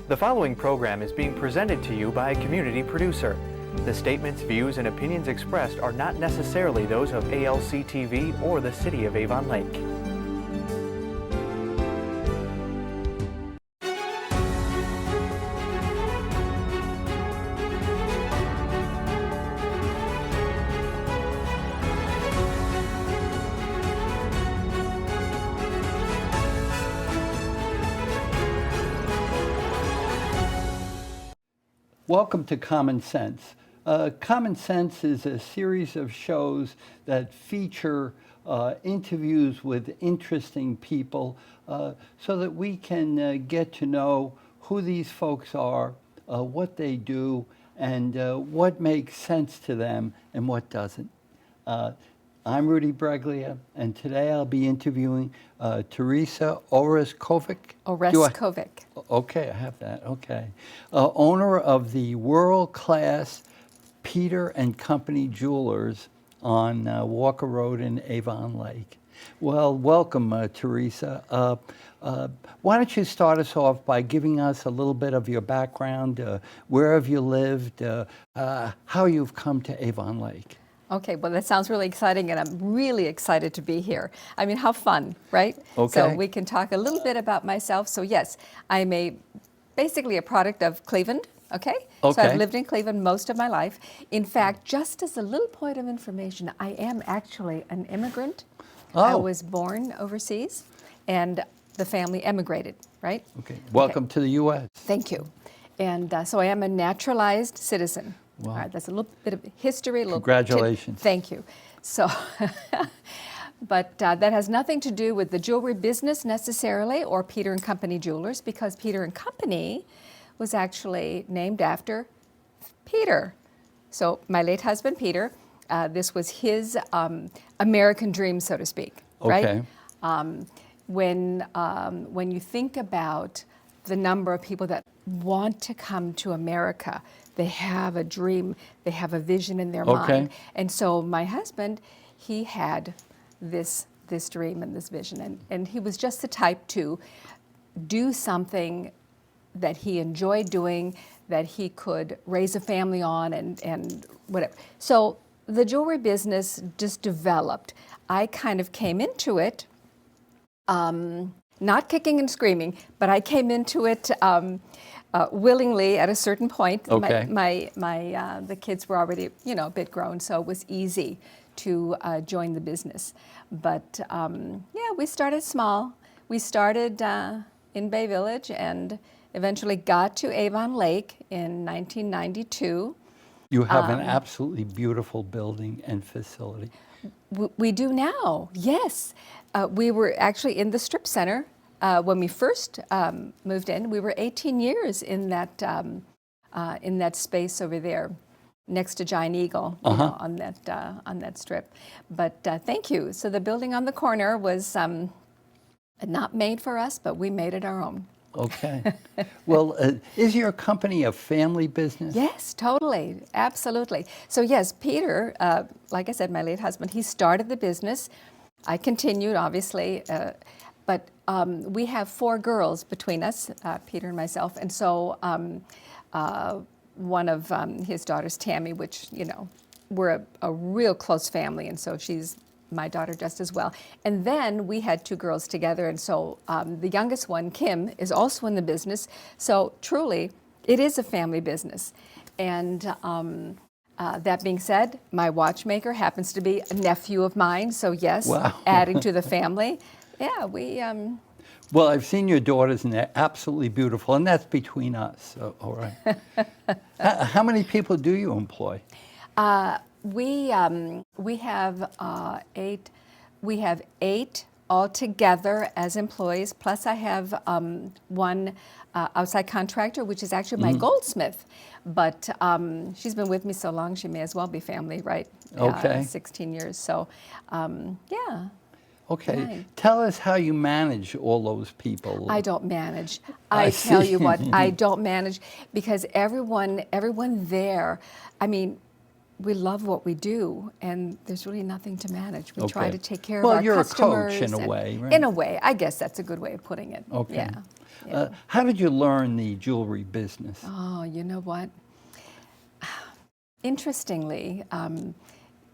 The following program is being presented to you by a community producer. The statements, views, and opinions expressed are not necessarily those of ALC TV or the City of Avon Lake. Welcome to Common Sense. Common Sense is a series of shows that feature interviews with interesting people so that we can get to know who these folks are, what they do, and what makes sense to them and what doesn't. I'm Rudy Breglia, and today I'll be interviewing Theresia Oreskovic. Oreskovic. Okay, I have that, okay. Owner of the world-class Peter and Company Jewelers on Walker Road in Avon Lake. Well, welcome, Theresia. Why don't you start us off by giving us a little bit of your background, where have you lived, how you've come to Avon Lake? Okay, well, that sounds really exciting, and I'm really excited to be here. I mean, how fun, right? Okay. So we can talk a little bit about myself. So yes, I'm basically a product of Cleveland, okay? So I've lived in Cleveland most of my life. In fact, just as a little point of information, I am actually an immigrant. Oh. I was born overseas, and the family emigrated, right? Okay, welcome to the U.S. Thank you. And so I am a naturalized citizen. Wow. All right, that's a little bit of history. A little Congratulations. Thank you. So, but that has nothing to do with the jewelry business necessarily, or Peter and Company Jewelers, because Peter and Company was actually named after Peter. So my late husband, Peter, this was his American dream, so to speak, Okay. right? When you think about the number of people that want to come to America, they have a dream, they have a vision in their mind. And so my husband, he had this dream and this vision, and he was just the type to do something that he enjoyed doing, that he could raise a family on and whatever. So the jewelry business just developed. I kind of came into it, not kicking and screaming, but I came into it willingly at a certain point. Okay. The kids were already, a bit grown, so it was easy to join the business. But yeah, we started small. We started in Bay Village and eventually got to Avon Lake in 1992. You have an absolutely beautiful building and facility. We do now, yes. We were actually in the strip center. When we first moved in, we were 18 years in that space over there, next to Giant Eagle, on that strip. But thank you. So the building on the corner was not made for us, but we made it our own. Okay. Well, is your company a family business? Yes, totally, absolutely. So yes, Peter, like I said, my late husband, he started the business. I continued, obviously. But we have 4 girls between us, Peter and myself, and so one of his daughters, Tammy, which, we're a real close family, and so she's my daughter just as well. And then we had 2 girls together, and so the youngest one, Kim, is also in the business. So truly, it is a family business. And that being said, my watchmaker happens to be a nephew of mine, so yes, wow. Adding to the family. Yeah, we... Well, I've seen your daughters, and they're absolutely beautiful, and that's between us, so, all right. How many people do you employ? We have 8. We have 8 altogether as employees, plus I have one outside contractor, which is actually my Goldsmith. But she's been with me so long, she may as well be family, right? Okay. 16 years, so yeah. Okay. Right. Tell us how you manage all those people. I don't manage. I tell you what, I don't manage, because everyone there, I mean, we love what we do, and there's really nothing to manage. We try to take care of our customers. Well, you're a coach in a way, right? In a way. I guess that's a good way of putting it. Okay. Yeah. Yeah. How did you learn the jewelry business? Oh, you know what? Interestingly,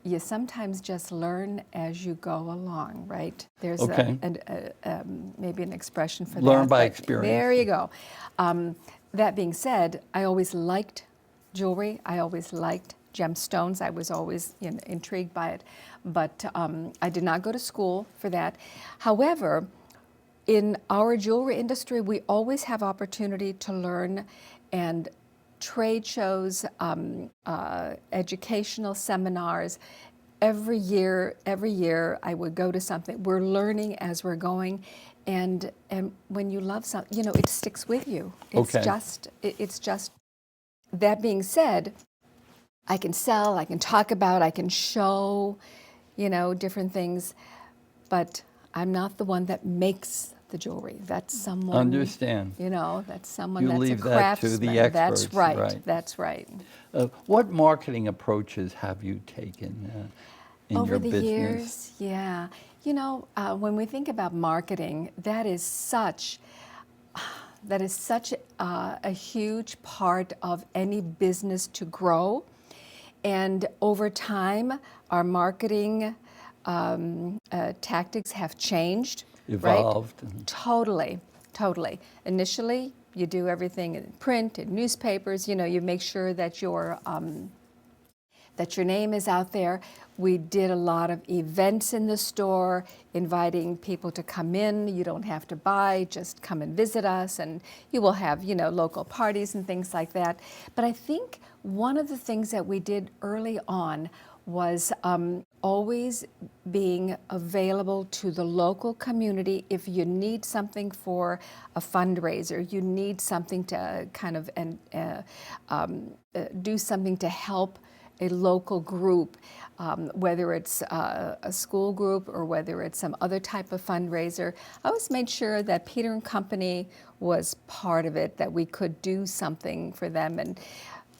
you sometimes just learn as you go along, right? There's Okay. maybe an expression for that. Learn by but experience. There you go. That being said, I always liked jewelry. I always liked gemstones. I was always intrigued by it, but I did not go to school for that. However, in our jewelry industry, we always have opportunity to learn, and trade shows, educational seminars. Every year, I would go to something. We're learning as we're going, and when you love something, it sticks with you. It's Okay. it's just. That being said, I can sell, I can talk about, I can show, different things, but I'm not the one that makes the jewelry. That's someone. Understand. That's someone You that's leave a that craftsman. to the experts, That's right. right. That's right. What marketing approaches have you taken in Over your the business? years, yeah. When we think about marketing, that is such a huge part of any business to grow. And over time, our marketing tactics have changed. Evolved. Right? Totally. Initially, you do everything in print, in newspapers. You make sure that your name is out there. We did a lot of events in the store, inviting people to come in. You don't have to buy, just come and visit us, and you will have, local parties and things like that. But I think one of the things that we did early on was always being available to the local community. If you need something for a fundraiser, you need something to kind of do something to help a local group, whether it's a school group or whether it's some other type of fundraiser. I always made sure that Peter and Company was part of it, that we could do something for them. And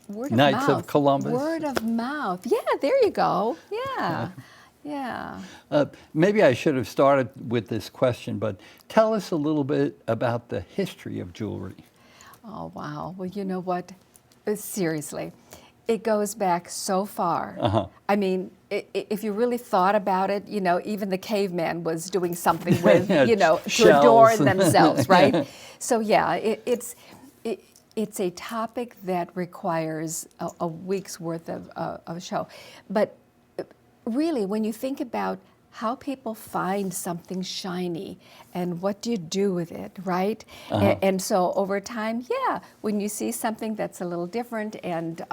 word of Knights mouth. of Columbus. Word of mouth. Yeah, there you go. Yeah. Maybe I should have started with this question, but tell us a little bit about the history of jewelry. Oh, wow. Well, you know what? Seriously, it goes back so far. Uh-huh. I mean, if you really thought about it, even the caveman was doing something with, to adorn themselves, right? So, yeah, it's a topic that requires a week's worth of a show. But really, when you think about how people find something shiny and what do you do with it, right? Uh-huh. And so over time, when you see something that's a little different and,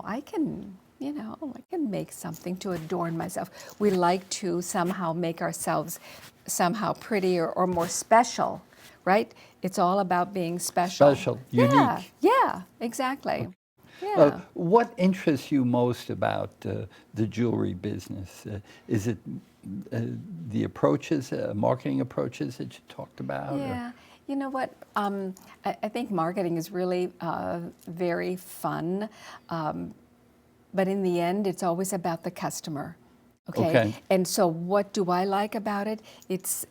I can make something to adorn myself. We like to somehow make ourselves somehow prettier or more special, right? It's all about being special. Special, unique. Yeah, exactly. Yeah. What interests you most about the jewelry business? Is it the approaches, marketing approaches that you talked about? Yeah. You know what? I think marketing is really very fun, but in the end, it's always about the customer. Okay. And so, what do I like about it? It's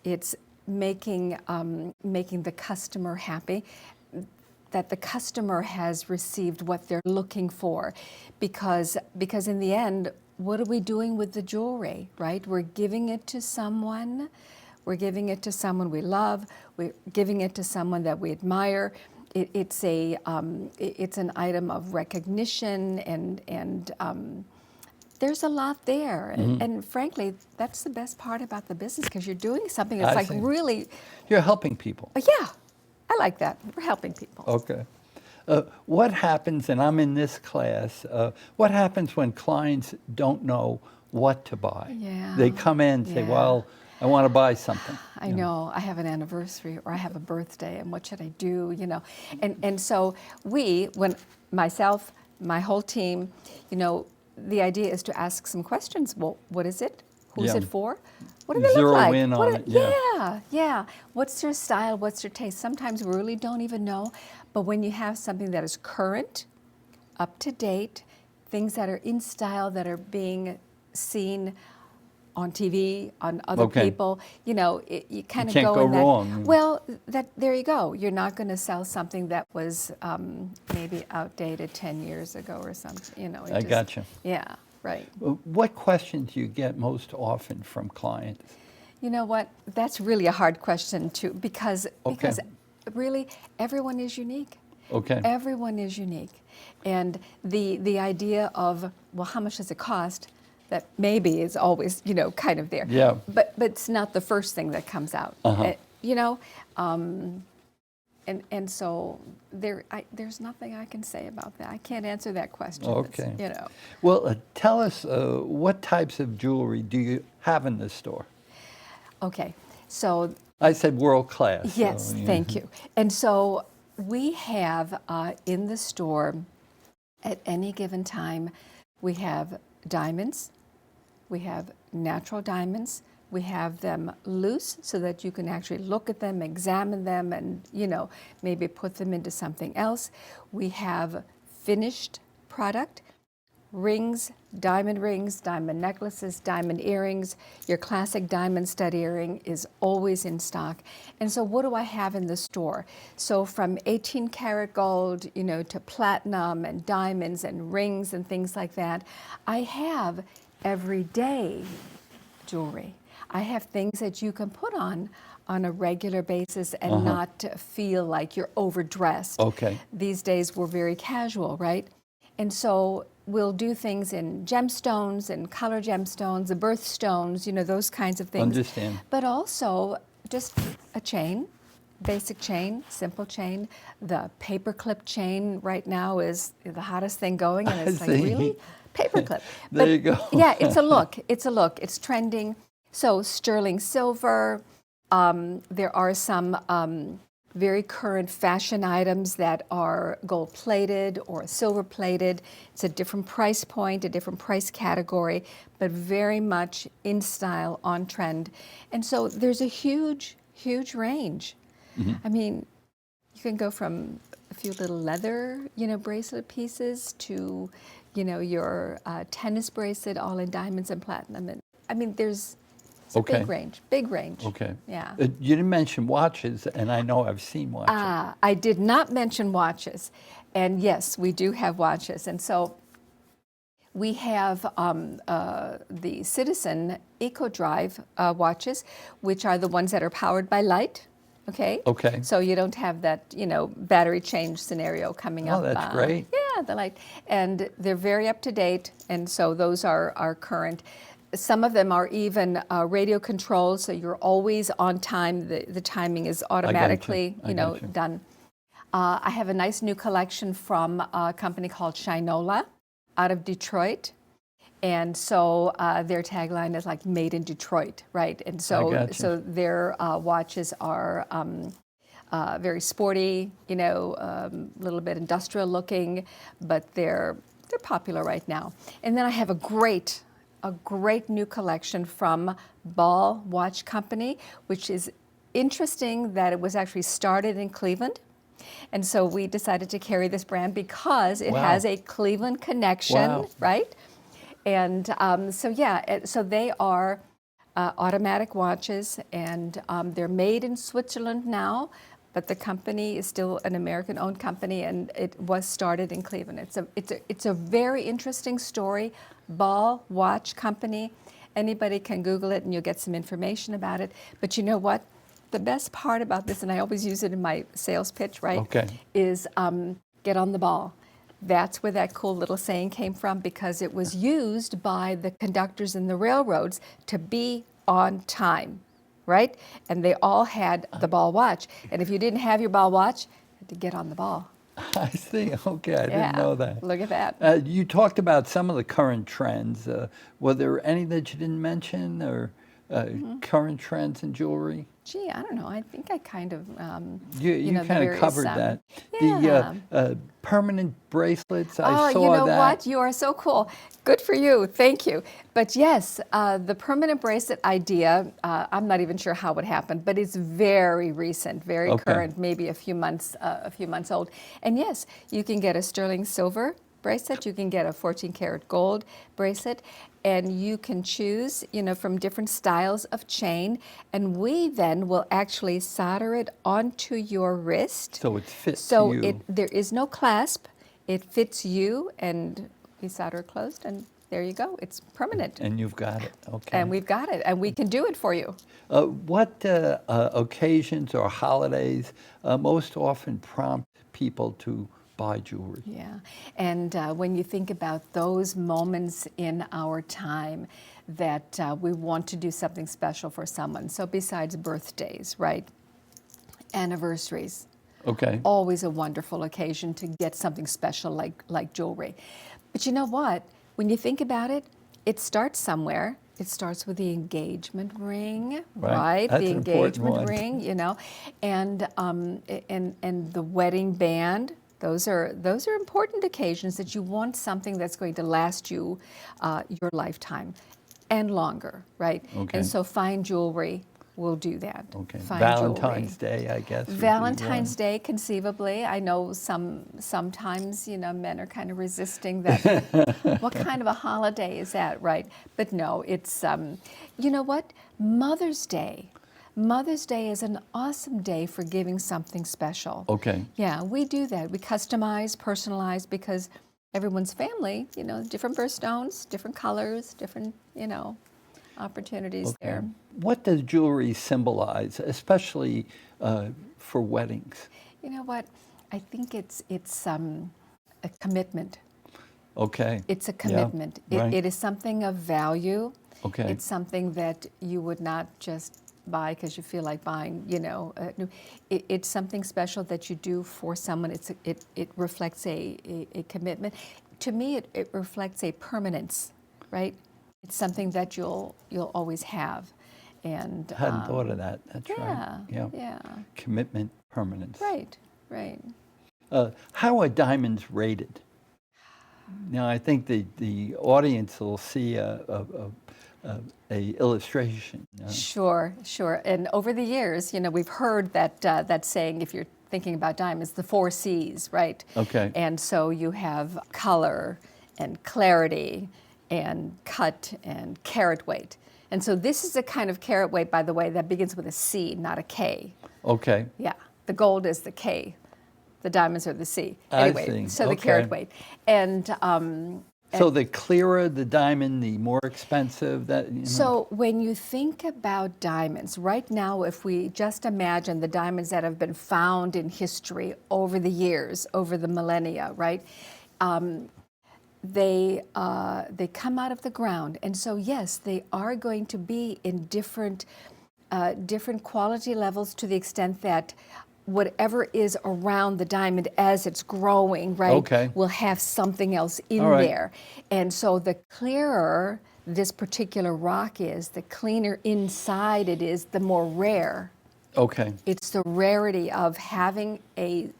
making the customer happy, that the customer has received what they're looking for, because in the end, what are we doing with the jewelry, right? We're giving it to someone. We're giving it to someone we love. We're giving it to someone that we admire. It's an item of recognition, and there's a lot there. Mm-hmm. And frankly, that's the best part about the business, because you're doing something that's really... You're helping people. Yeah, I like that. We're helping people. Okay. What happens, and I'm in this class, what happens when clients don't know what to buy? Yeah. They come in and say, well, I want to buy something. I know. I have an anniversary or I have a birthday, and what should I do, And so myself, my whole team, the idea is to ask some questions. Well, what is it? Who's it for? What do they Zero look like? in on it. Yeah. What's their style? What's their taste? Sometimes we really don't even know. But when you have something that is current, up to date, things that are in style, that are being seen on TV, on other people. You know, you kind of can't go in that. wrong. Well, there you go. You're not going to sell something that was maybe outdated 10 years ago or something. You know, I gotcha. Yeah, right. What questions do you get most often from clients? You know what? That's really a hard question too, because really everyone is unique. Okay. Everyone is unique, and the idea of, well, how much does it cost? That maybe is always, you know, kind of there. Yeah. But it's not the first thing that comes out. You know, and so there's nothing I can say about that. I can't answer that question. Okay. You know. Well, tell us what types of jewelry do you have in the store? Okay. So I said world class. yes, so, thank you. And so we have in the store at any given time, we have diamonds, we have natural diamonds, we have them loose so that you can actually look at them, examine them, and, you know, maybe put them into something else. We have finished product, rings, diamond necklaces, diamond earrings. Your classic diamond stud earring is always in stock. And so what do I have in the store? So from 18 karat gold, you know, to platinum and diamonds and rings and things like that. I have everyday jewelry. I have things that you can put on a regular basis and not feel like you're overdressed. Okay. These days we're very casual, right? And so we'll do things in gemstones and color gemstones, the birthstones, you know, those kinds of things. Understand. But also just a chain, basic chain, simple chain. The paperclip chain right now is the hottest thing going, and it's like, really? Paperclip. There you go. Yeah, it's a look. It's a look. It's trending. So sterling silver. There are some very current fashion items that are gold plated or silver plated. It's a different price point, a different price category, but very much in style, on trend. And so there's a huge, huge range. I mean, you can go from a few little leather, you know, bracelet pieces to, you know, your tennis bracelet all in diamonds and platinum. And I mean, there's a big range, big range. Okay. Yeah. You didn't mention watches, and I know I've seen watches. I did not mention watches. And yes, we do have watches. And so we have the Citizen EcoDrive watches, which are the ones that are powered by light. Okay. Okay. So you don't have that, you know, battery change scenario coming up. Oh, that's great. Yeah, the light. And they're very up to date. And so those are current. Some of them are even radio controlled, so you're always on time. The timing is automatically, you know, done. I have a nice new collection from a company called Shinola out of Detroit. And so their tagline is like made in Detroit, right? And so their watches are very sporty, you know, a little bit industrial looking, but they're popular right now. And then I have a great new collection from Ball Watch Company, which is interesting that it was actually started in Cleveland. And so we decided to carry this brand because it has a Cleveland connection, right? And so they are automatic watches, and they're made in Switzerland now, but the company is still an American-owned company, and it was started in Cleveland. It's a very interesting story. Ball Watch Company. Anybody can Google it, and you'll get some information about it. But you know what? The best part about this, and I always use it in my sales pitch, right? Okay. Is get on the ball. That's where that cool little saying came from, because it was used by the conductors in the railroads to be on time, right? And they all had the ball watch. And if you didn't have your ball watch, you had to get on the ball. I see. Okay, I didn't know that. Look at that. You talked about some of the current trends. Were there any that you didn't mention, or current trends in jewelry? Gee, I don't know. I think I kind of, you know, kind of covered that. Yeah. The permanent bracelets, I saw that. Oh, you know what? You are so cool. Good for you. Thank you. But yes, the permanent bracelet idea, I'm not even sure how it happened, but it's very recent, very current, maybe a few months old. And yes, you can get a sterling silver bracelet. You can get a 14-karat gold bracelet, and you can choose, from different styles of chain, and we then will actually solder it onto your wrist. So it fits so you. There is no clasp. It fits you, and we solder it closed, and there you go. It's permanent. And you've got it. Okay. And we've got it, and we can do it for you. What occasions or holidays most often prompt people to buy jewelry? Yeah, and when you think about those moments in our time that we want to do something special for someone, so besides birthdays, right, anniversaries, Okay. always a wonderful occasion to get something special like jewelry. But you know what? When you think about it, it starts somewhere. It starts with the engagement ring, right? That's The an important engagement one. ring, and the wedding band. Those are important occasions that you want something that's going to last you your lifetime and longer, right? Okay. And so fine jewelry will do that. Okay. Fine Valentine's jewelry. Day, I guess. would be Valentine's one. Day, conceivably. I know sometimes, men are kind of resisting that. What kind of a holiday is that, right? But no, it's, you know what? Mother's Day. Mother's Day is an awesome day for giving something special. Okay. Yeah, we do that. We customize, personalize, because everyone's family, different birthstones, different colors, different, opportunities there. What does jewelry symbolize, especially for weddings? You know what? I think it's a commitment. Okay. It's a Yeah, commitment. right. It is something of value. Okay. It's something that you would not just buy because you feel like buying, it's something special that you do for someone. It reflects a commitment. To me, it reflects a permanence, right? It's something that you'll always have. And Hadn't thought of that. That's yeah, right. yeah. Commitment, permanence. Right. How are diamonds rated? Now, I think the audience will see a illustration. Sure. And over the years, we've heard that saying, if you're thinking about diamonds, the 4 C's, right? Okay. And so you have color and clarity and cut and carat weight. And so this is a kind of carat weight, by the way, that begins with a C, not a K. Okay. Yeah. The gold is the K. The diamonds are the C. I Anyway, see. so the Okay. carat weight. And So the clearer the diamond, the more expensive that. So when you think about diamonds, right now, if we just imagine the diamonds that have been found in history over the years, over the millennia, right? They come out of the ground, and so yes, they are going to be in different quality levels to the extent that whatever is around the diamond as it's growing, right, Okay. will have something else in All right. there. And so the clearer this particular rock is, the cleaner inside it is, the more rare. Okay. It's the rarity of having a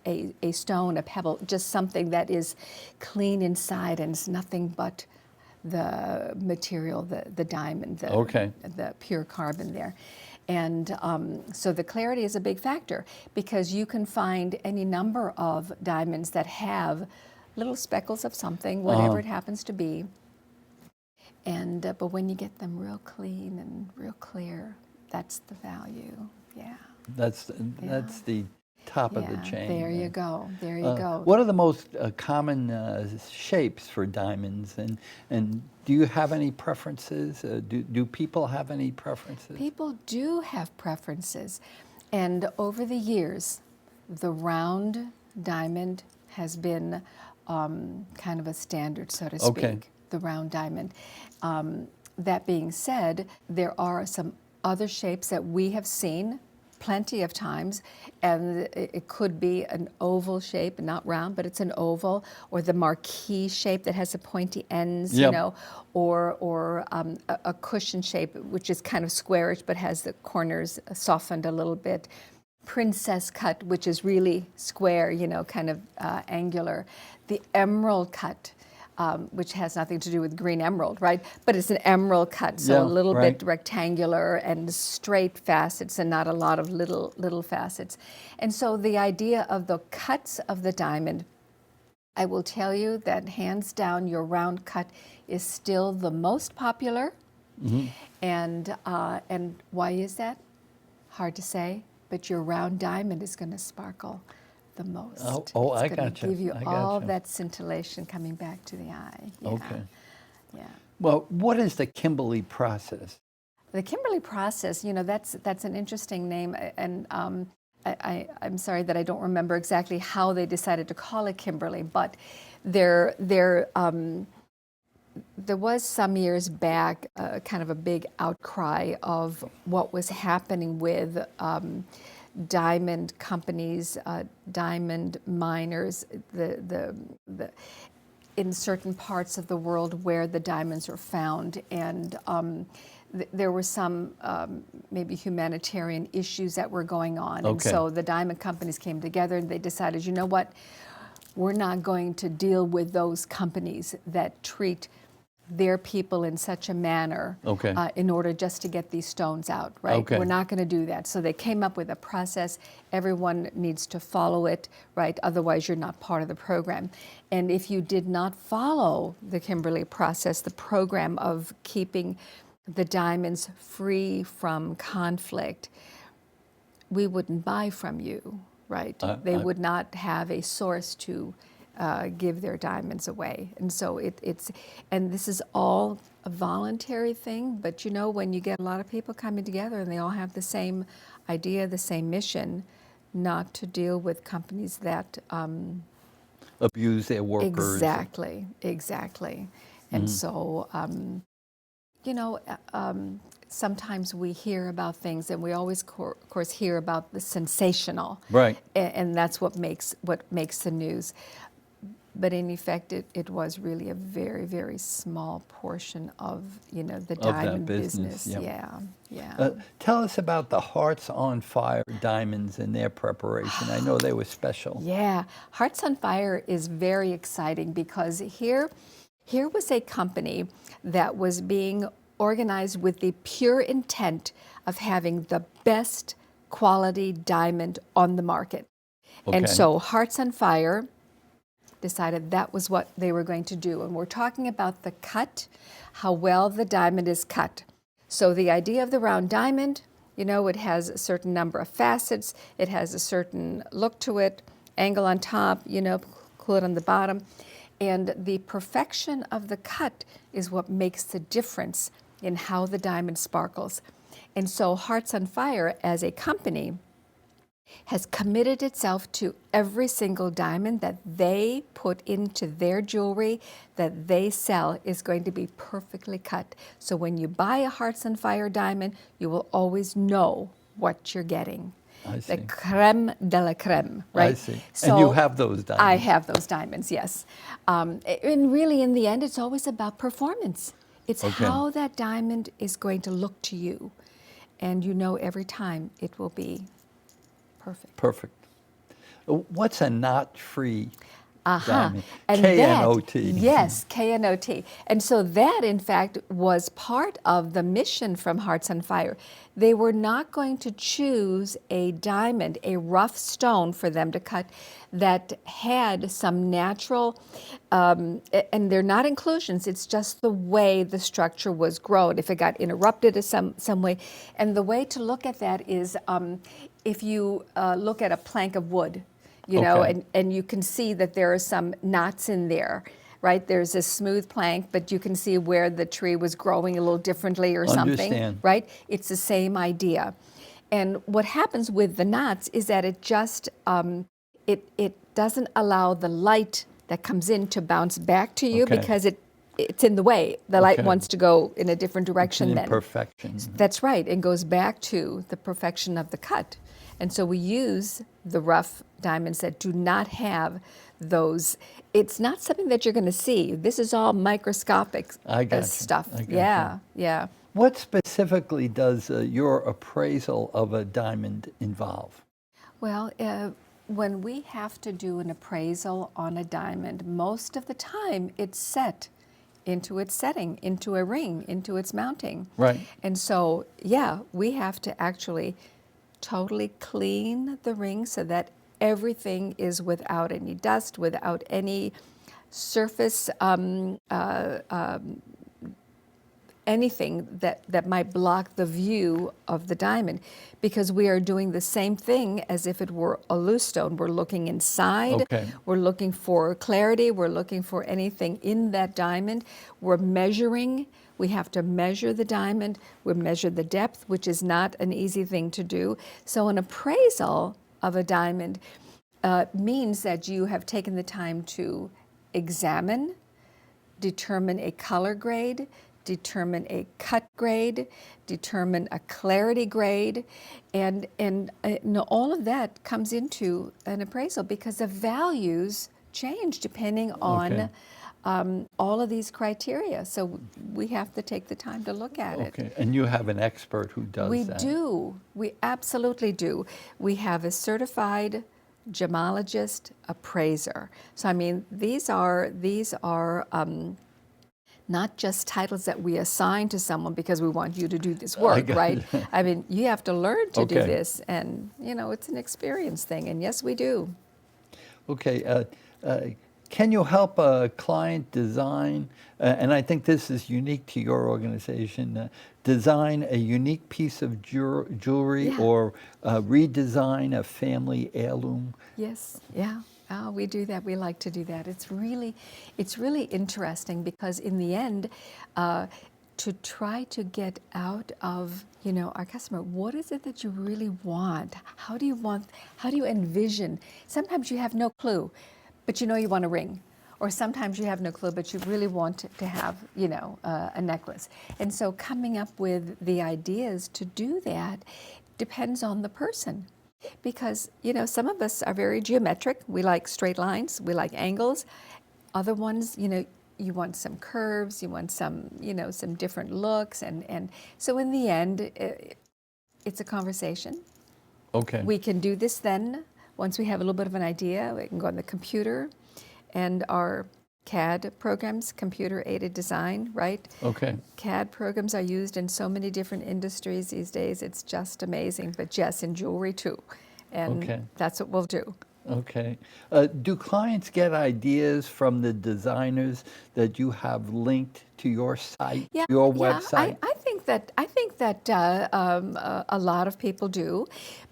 stone, a pebble, just something that is clean inside and it's nothing but the material, the diamond, the pure carbon there. And so the clarity is a big factor because you can find any number of diamonds that have little speckles of something, whatever it happens to be. And but when you get them real clean and real clear, that's the value. Yeah. That's the top of the chain. There you go. There you go. What are the most common shapes for diamonds, and do you have any preferences? Do people have any preferences? People do have preferences, and over the years, the round diamond has been kind of a standard, so to speak. Okay. The round diamond. That being said, there are some other shapes that we have seen plenty of times, and it could be an oval shape, not round, but it's an oval, or the marquee shape that has the pointy ends, Yep. or a cushion shape, which is kind of squarish but has the corners softened a little bit. Princess cut, which is really square, kind of angular. The emerald cut, which has nothing to do with green emerald, right? But it's an emerald cut, so Yeah, a little right. bit rectangular and straight facets and not a lot of little facets. And so the idea of the cuts of the diamond I will tell you that hands down, your round cut is still the most popular. And why is that? Hard to say, but your round diamond is going to sparkle the most. I It's got going to give you I all gotcha. that scintillation coming back to the eye. Yeah. Okay. Yeah. Well, what is the Kimberly process? The Kimberly process, you know, that's an interesting name, and I'm sorry that I don't remember exactly how they decided to call it Kimberly, but there was some years back kind of a big outcry of what was happening with diamond companies, diamond miners, in certain parts of the world where the diamonds are found, and there were some maybe humanitarian issues that were going on. And so the diamond companies came together and they decided, you know what, we're not going to deal with those companies that treat their people in such a manner in order just to get these stones out, right? We're not going to do that. So they came up with a process. Everyone needs to follow it, right? Otherwise, you're not part of the program. And if you did not follow the Kimberly process, the program of keeping the diamonds free from conflict, we wouldn't buy from you, right? They would not have a source to give their diamonds away. And so and this is all a voluntary thing, but you know, when you get a lot of people coming together and they all have the same idea, the same mission, not to deal with companies that abuse their workers. Exactly. And so, you know, sometimes we hear about things, and we always, of course, hear about the sensational, right? And that's what makes the news. But in effect, it was really a very, very small portion of, you know, the diamond business. Yeah. Tell us about the Hearts on Fire diamonds and their preparation. I know they were special. Yeah, Hearts on Fire is very exciting because here was a company that was being organized with the pure intent of having the best quality diamond on the market. And so Hearts on Fire decided that was what they were going to do. And we're talking about the cut, how well the diamond is cut. So the idea of the round diamond, you know, it has a certain number of facets, it has a certain look to it, angle on top, you know, cloud on the bottom. And the perfection of the cut is what makes the difference in how the diamond sparkles. And so Hearts on Fire as a company has committed itself to every single diamond that they put into their jewelry that they sell is going to be perfectly cut. So when you buy a Hearts on Fire diamond, you will always know what you're getting. I see. The creme de la creme, right? I see. So and you have those diamonds. I have those diamonds, yes. And really, in the end, it's always about performance. It's how that diamond is going to look to you. And you know every time it will be perfect. What's a knot-free diamond? And K-N-O-T. Yes, K-N-O-T. And so that, in fact, was part of the mission from Hearts on Fire. They were not going to choose a diamond, a rough stone for them to cut that had some natural, and they're not inclusions, it's just the way the structure was grown, if it got interrupted in some way. And the way to look at that is if you look at a plank of wood, you know, and you can see that there are some knots in there, right? There's a smooth plank, but you can see where the tree was growing a little differently or something, right? It's the same idea. And what happens with the knots is that it just, it doesn't allow the light that comes in to bounce back to you because it's in the way. The light wants to go in a different direction then. Imperfection. That's right, and goes back to the perfection of the cut. And so we use the rough diamonds that do not have those. It's not something that you're going to see. This is all microscopic stuff. Yeah. What specifically does your appraisal of a diamond involve? Well, when we have to do an appraisal on a diamond, most of the time it's set into its setting, into a ring, into its mounting. Right. And so, yeah, we have to actually totally clean the ring so that everything is without any dust, without any surface, anything that might block the view of the diamond, because we are doing the same thing as if it were a loose stone. We're looking inside, Okay. we're looking for clarity, we're looking for anything in that diamond. We're measuring, we have to measure the diamond, we measure the depth, which is not an easy thing to do. So an appraisal of a diamond means that you have taken the time to examine, determine a color grade, determine a cut grade, determine a clarity grade, and all of that comes into an appraisal because the values change depending on all of these criteria. So we have to take the time to look at it. Okay, and you have an expert who does We that. do. We absolutely do. We have a certified gemologist appraiser. So I mean, these are not just titles that we assign to someone because we want you to do this work, right? I mean, you have to learn to do this, and you know, it's an experience thing, and yes, we do. Okay, can you help a client design, and I think this is unique to your organization, design a unique piece of jewelry or redesign a family heirloom? Yes, yeah. We do that. We like to do that. It's really interesting because in the end, to try to get out of, you know, our customer, what is it that you really want? How do you envision? Sometimes you have no clue, but you know you want a ring. Or sometimes you have no clue, but you really want to have, you know, a necklace. And so coming up with the ideas to do that depends on the person. Because, you know, some of us are very geometric. We like straight lines, we like angles. Other ones, you know, you want some curves, you want some, you know, some different looks. And so in the end, it's a conversation. Okay. We can do this then. Once we have a little bit of an idea, we can go on the computer and our CAD programs, computer-aided design, right? Okay. CAD programs are used in so many different industries these days. It's just amazing. But yes, in jewelry too. And that's what we'll do. Okay. Do clients get ideas from the designers that you have linked to your site, your website? I think that a lot of people do.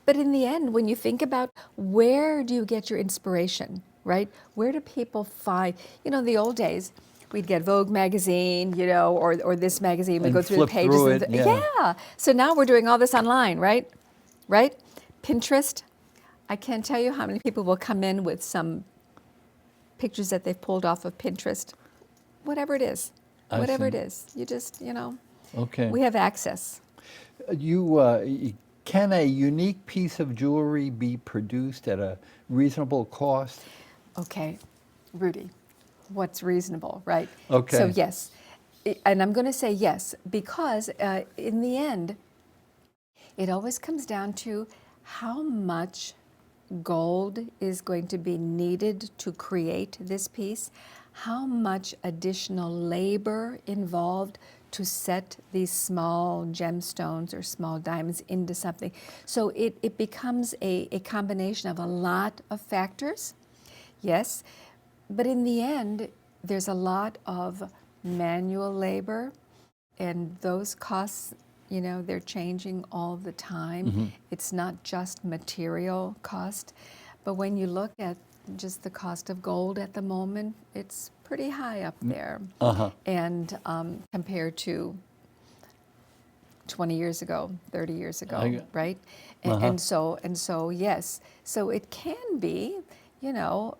But in the end, when you think about where do you get your inspiration, right? Where do people find, you know, in the old days, we'd get Vogue magazine, you know, or this magazine, we go through the pages. Through it, So now we're doing all this online, right? Right? Pinterest. I can't tell you how many people will come in with some pictures that they've pulled off of Pinterest. Whatever it is. Whatever it is. You just, you know. Okay. We have access. Can a unique piece of jewelry be produced at a reasonable cost? Okay, Rudy, what's reasonable, right? Okay. So yes, and I'm going to say yes, because in the end, it always comes down to how much gold is going to be needed to create this piece, how much additional labor involved to set these small gemstones or small diamonds into something. So it becomes a combination of a lot of factors. Yes, but in the end, there's a lot of manual labor, and those costs, you know, they're changing all the time. Mm-hmm. It's not just material cost, but when you look at just the cost of gold at the moment, it's pretty high up there. And compared to 20 years ago, 30 years ago, right? And so yes, so it can be, you know,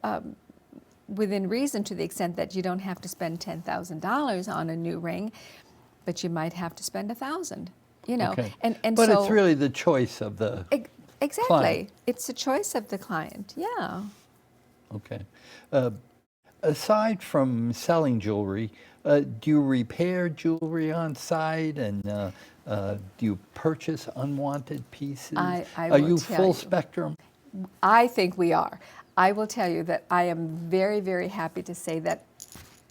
within reason, to the extent that you don't have to spend $10,000 on a new ring, but you might have to spend $1,000, you know. But so it's really the choice of the client. It's the choice of the client, yeah. Okay. Aside from selling jewelry, do you repair jewelry on site, and do you purchase unwanted pieces? Are you full spectrum? I think we are. I will tell you that I am very, very happy to say that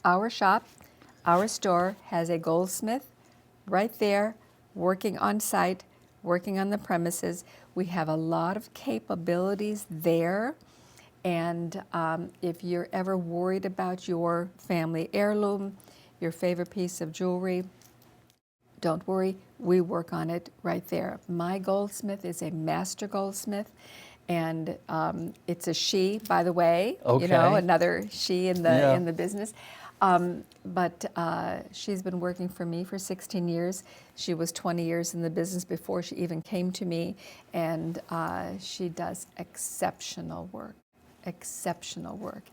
our shop, our store, has a goldsmith right there, working on site, working on the premises. We have a lot of capabilities there. And if you're ever worried about your family heirloom, your favorite piece of jewelry, don't worry, we work on it right there. My goldsmith is a master goldsmith, and it's a she, by the way. Okay. You know, another she in the Yeah. in the business. But she's been working for me for 16 years. She was 20 years in the business before she even came to me, and she does exceptional work. Exceptional work.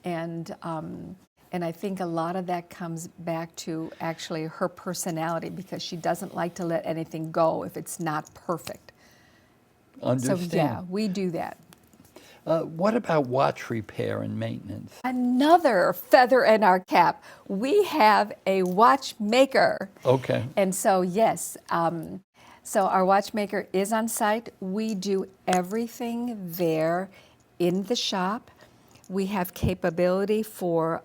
And I think a lot of that comes back to actually her personality, because she doesn't like to let anything go if it's not perfect. Understand. So yeah, we do that. What about watch repair and maintenance? Another feather in our cap. We have a watchmaker. Okay. And so yes, so our watchmaker is on site. We do everything there in the shop. We have capability for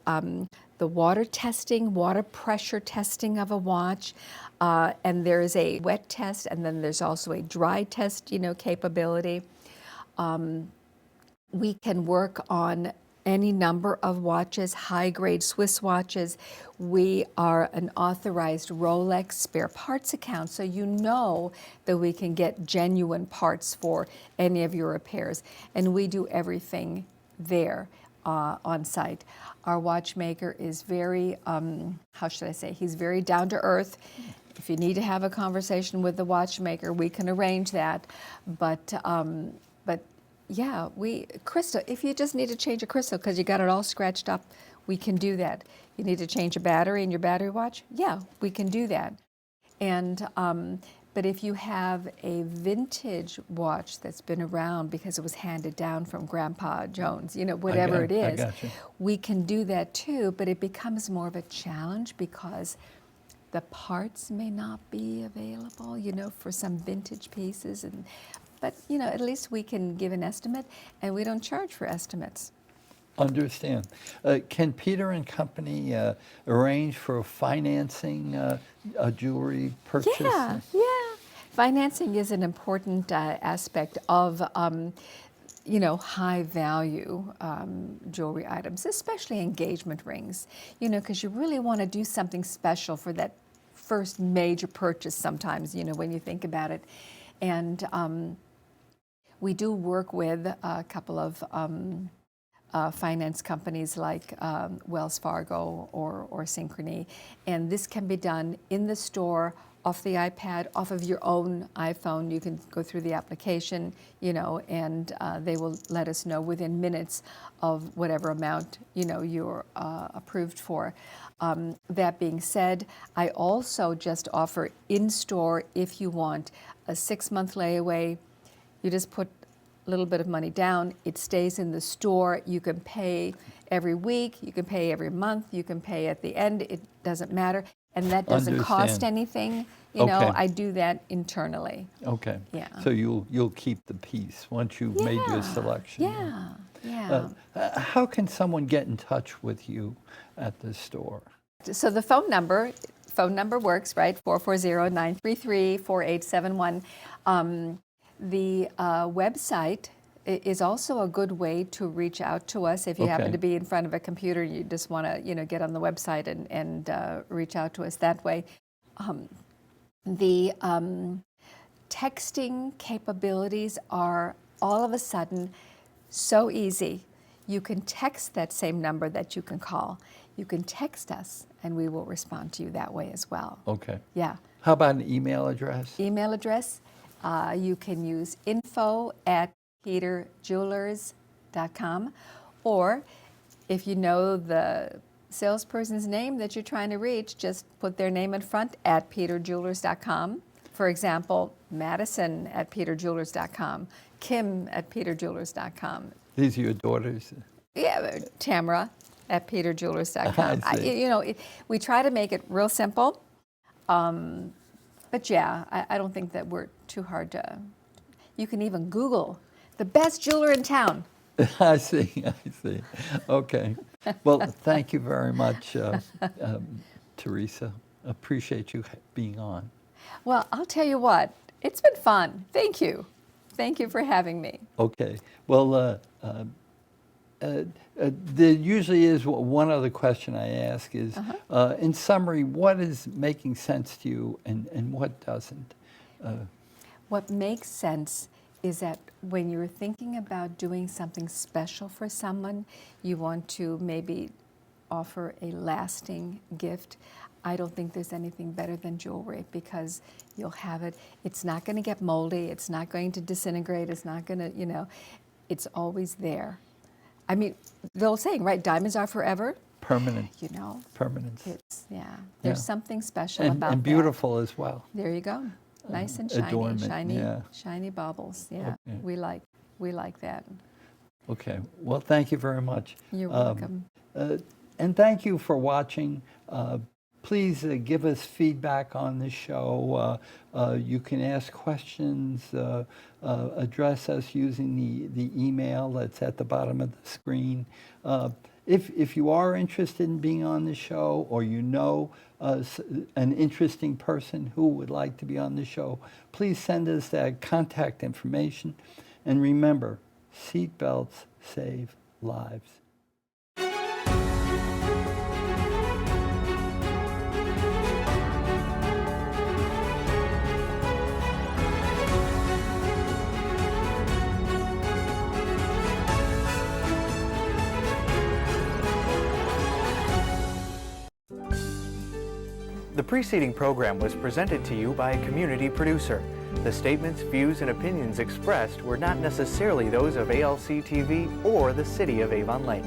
the water testing, water pressure testing of a watch, and there is a wet test, and then there's also a dry test, capability. We can work on any number of watches, high-grade Swiss watches. We are an authorized Rolex spare parts account, so you know that we can get genuine parts for any of your repairs, and we do everything there on site. Our watchmaker is very, how should I say, he's very down to earth. If you need to have a conversation with the watchmaker, we can arrange that. But yeah, crystal, if you just need to change a crystal because you got it all scratched up, we can do that. You need to change a battery in your battery watch? Yeah, we can do that. And but if you have a vintage watch that's been around because it was handed down from Grandpa Jones, whatever it is, we can do that too, but it becomes more of a challenge because the parts may not be available, for some vintage pieces. But at least we can give an estimate, and we don't charge for estimates. Understand. Can Peter and Company arrange for financing a jewelry purchase? Yeah. Financing is an important aspect of, high value jewelry items, especially engagement rings, because you really want to do something special for that first major purchase sometimes, when you think about it. And we do work with a couple of finance companies like Wells Fargo or Synchrony, and this can be done in the store, off the iPad, off of your own iPhone. You can go through the application, and they will let us know within minutes of whatever amount, you're approved for. That being said, I also just offer in-store, if you want, a 6-month layaway. You just put a little bit of money down. It stays in the store. You can pay every week. You can pay every month. You can pay at the end. It doesn't matter. And that doesn't cost anything. I do that internally. Okay. Yeah. So you'll keep the piece once you've made your selection. Yeah. How can someone get in touch with you at the store? So the phone number works, right? 440-933-4871. The website is also a good way to reach out to us if you happen to be in front of a computer. You just want to, get on the website and reach out to us that way. The texting capabilities are all of a sudden so easy. You can text that same number that you can call. You can text us, and we will respond to you that way as well. Okay. Yeah. How about an email address? Email address, you can use info@peterjewelers.com, or if you know the salesperson's name that you're trying to reach, just put their name in front at peterjewelers.com. For example, Madison at peterjewelers.com, Kim at peterjewelers.com. These are your daughters? Yeah, Tamara at peterjewelers.com. I see. We try to make it real simple. But yeah, I don't think that we're too hard to. You can even Google the best jeweler in town. I see. Okay. Well, thank you very much, Theresia. Appreciate you being on. Well, I'll tell you what, it's been fun. Thank you. Thank you for having me. Okay. Well, there usually is one other question I ask is, in summary, what is making sense to you and what doesn't? What makes sense is that when you're thinking about doing something special for someone, you want to maybe offer a lasting gift. I don't think there's anything better than jewelry because you'll have it. It's not going to get moldy. It's not going to disintegrate. It's not going to, it's always there. I mean, the old saying, right? Diamonds are forever. Permanent. Permanence. There's something special about that. And beautiful as well. There you go. Nice and shiny. Adornment, Shiny baubles. Yeah, okay. we like that. Okay. Well, thank you very much. You're welcome. And thank you for watching. Please give us feedback on the show. You can ask questions, address us using the email that's at the bottom of the screen. If you are interested in being on the show, or you know an interesting person who would like to be on the show, please send us that contact information. And remember, seatbelts save lives. The preceding program was presented to you by a community producer. The statements, views, and opinions expressed were not necessarily those of ALC TV or the City of Avon Lake.